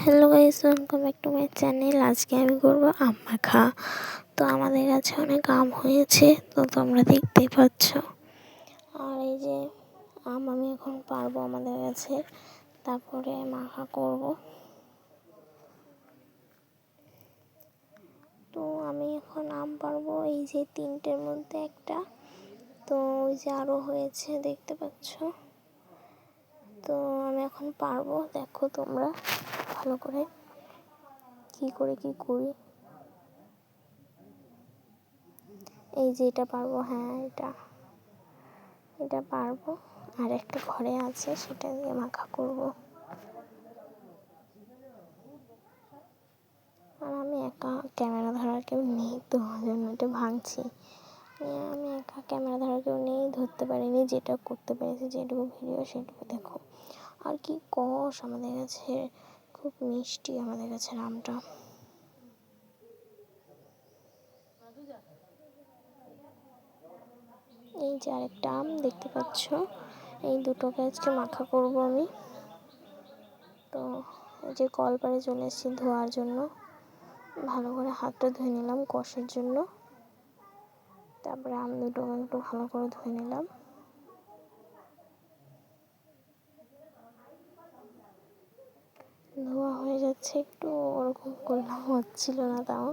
Hello guys, welcome back to my channel. আজকে আমি করবো আম মাখা। তো আমাদের কাছে অনেক আম হয়েছে, তো তোমরা দেখতেই পাচ্ছ। আর এই যে আম আমি এখন পারবো আমাদের কাছে, তারপরে মাখা করব। তো আমি এখন আম পারবো, এই যে তিনটের মধ্যে একটা, তো ওই যে আরও হয়েছে দেখতে পাচ্ছ। তো আমি এখন পারবো, দেখো তোমরা ভালো করে কি করি। এই যে এটা পারবো, হ্যাঁ এটা পারবো। আর একটা ঘরে আছে, সেটা দিয়ে মাখা করব। আর আমি একা, ক্যামেরা ধরার কেউ নেই, তো জন্য এটা ভাঙছি। আমি একা, ক্যামেরা ধরার কেউ নেই, ধরতে পারিনি। যেটা করতে পেরেছি, যেটুকু ভিডিও সেটুকু দেখো। আর কি কষ আমাদের কাছে, খুব মিষ্টি আমাদের কাছে আমটা। এই যে আরেকটা আম দেখতে পাচ্ছ, এই দুটোকে আজকে মাখা করব আমি। তো এই যে কলপাড়ে চলে এসেছি ধোয়ার জন্য, ভালো করে হাতটা ধুয়ে নিলাম কষের জন্য। তারপরে আম দুটোকে একটু ভালো করে ধুয়ে নিলাম। ধোয়া হয়ে যাচ্ছে, একটু ওরকম করলাম, হচ্ছিল না তাও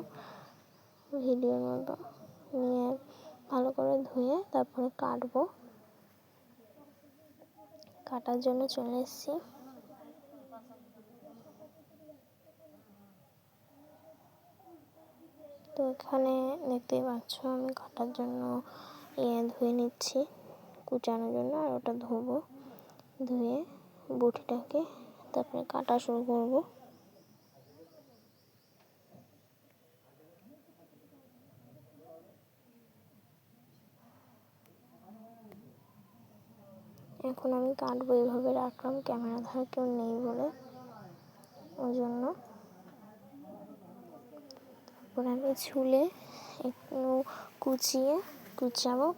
ভিডিওর মতো। নিয়ে ভালো করে ধুয়ে তারপরে কাটার জন্য চলে এসেছি। তো এখানে দেখতেই পাচ্ছ আমি কাটার জন্য ধুয়ে নিচ্ছি, কুচানোর জন্য। আর ওটা ধুয়ে বটিটাকে তারপরে কাটা শুরু করব। এখন আমি কাটবো, এইভাবে রাখলাম, ক্যামেরা ধরা কেউ নেই বলে, ওই জন্য। তারপরে আমি ছুলে একটু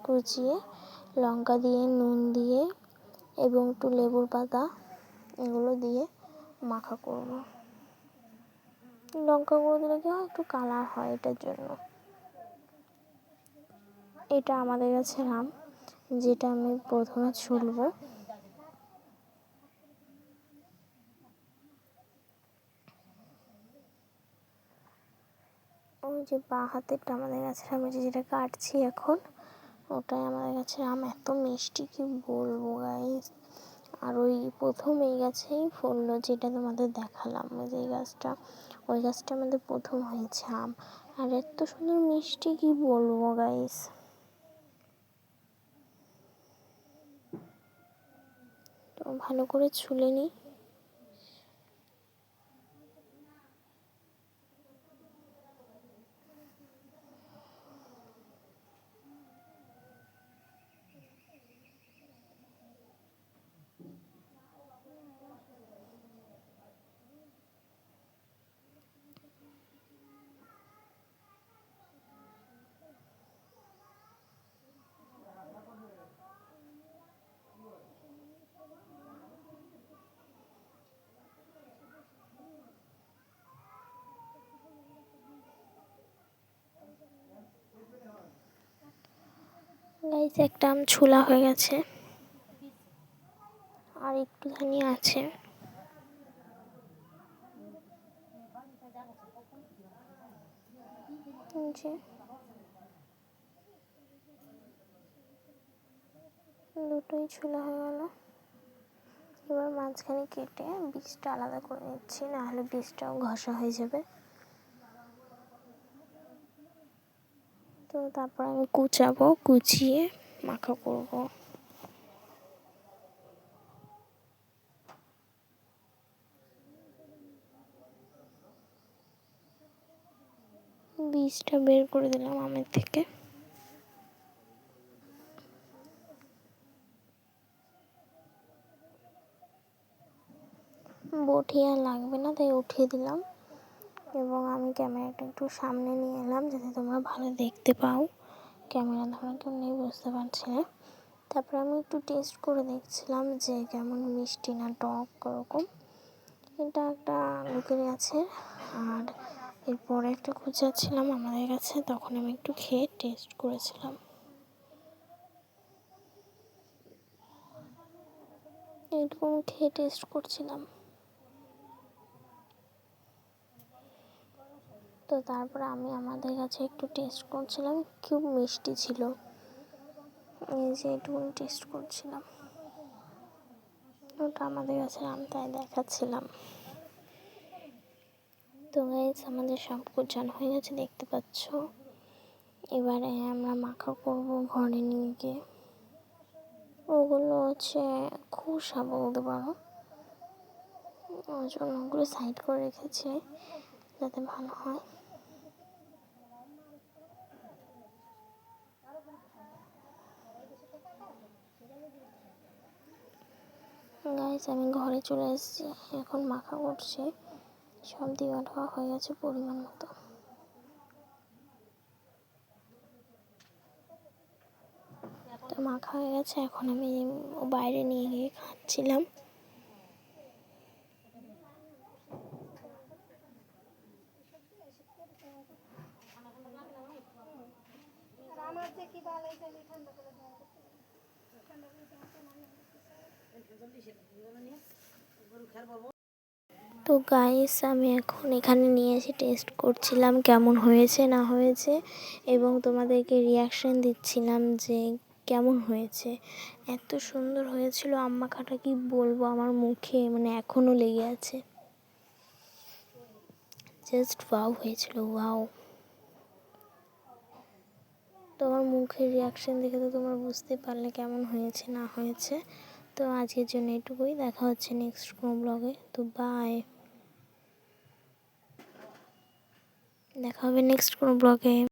কুচিয়ে লঙ্কা দিয়ে, নুন দিয়ে এবং একটু লেবুর পাতা এগুলো দিয়ে মাখা করব। লঙ্কা গুঁড়ো দিলে কি হয়, একটু কালার হয়, এটার জন্য। এটা আমাদের কাছে আম, যেটা আমি প্রথমে ছুলবো। ওই যে বাঁ হাতেরটা আমাদের গাছের আম, যেটা কাটছি এখন, ওটাই আমাদের গাছের আম। এত মিষ্টি কি বলবো গাইস। আর ওই প্রথম এই গাছেই ফললো, যেটা তোমাদের দেখালাম, ওই যে ওই গাছটা আমাদের প্রথম হয়েছে আম। আর এত সুন্দর মিষ্টি কি বলবো গাইস। তো ভালো করে ছুলে নিই। গাইস, একটা আম ছোলা হয়ে গেছে, আর একটুখানি আছে। দুটোই ছোলা হয়ে গেল। এবার মাঝখানে কেটে বীজটা আলাদা করে নিচ্ছি, নাহলে বীজটাও ঘষা হয়ে যাবে। তো তারপর আমি কুচিয়ে মাখা করব। বীজটা বের করে দিলাম আমের থেকে। বটি আর লাগবে না, তাই উঠিয়ে দিলাম। এবং আমি ক্যামেরাটা একটু সামনে নিয়ে এলাম, যাতে তোমরা ভালো দেখতে পাও। ক্যামেরা ধরা কেউ নেই, বুঝতে পারছি না। তারপরে আমি একটু টেস্ট করে দেখছিলাম যে কেমন মিষ্টি না টক ওরকম। এটা একটা লোকের কাছে। আর এরপরে একটা কুচা ছিলাম আমাদের কাছে, তখন আমি একটু খেয়ে টেস্ট করেছিলাম। এইটুকু খেয়ে টেস্ট করছিলাম। তো তারপরে আমি আমাদের কাছে একটু টেস্ট করছিলাম, খুব মিষ্টি ছিল। এই যে এটুকু টেস্ট করছিলাম, ওটা আমাদের কাছে আম, তাই দেখাচ্ছিলাম। তো গাইস আমাদের সব গোছানো হয়ে গেছে দেখতে পাচ্ছ। এবারে আমরা মাখা করব ঘরে নিয়ে গিয়ে। ওগুলো হচ্ছে খোসা বলতে পারো, ওই জন্য ওগুলো সাইড করে রেখেছি যাতে ভালো হয়। গাইস আমি ঘরে চলে এসেছি, এখন মাখা করছি। সব দেওয়া ঢোয়া হয়ে গেছে পরিমাণ মতো। তো মাখা হয়ে গেছে, এখন আমি বাইরে নিয়ে গিয়ে খাচ্ছিলাম। তো গাইস আমি এখন এখানে নিয়ে এসে টেস্ট করছিলাম কেমন হয়েছে না হয়েছে, এবং তোমাদেরকে রিয়াকশান দিচ্ছিলাম যে কেমন হয়েছে। এত সুন্দর হয়েছিল আম মাখাটা, কি বলবো, আমার মুখে মানে এখনও লেগে আছে। জাস্ট ওয়াও হয়েছিল, ওয়াও। তোমার মুখের রিয়াকশান দেখে তো তোমরা বুঝতে পারলে কেমন হয়েছে না হয়েছে। তো আজকের জন্য এটুকুই, দেখা হচ্ছে নেক্সট কোনো ব্লগে। তো বাই, দেখা হবে নেক্সট কোনো ব্লগে।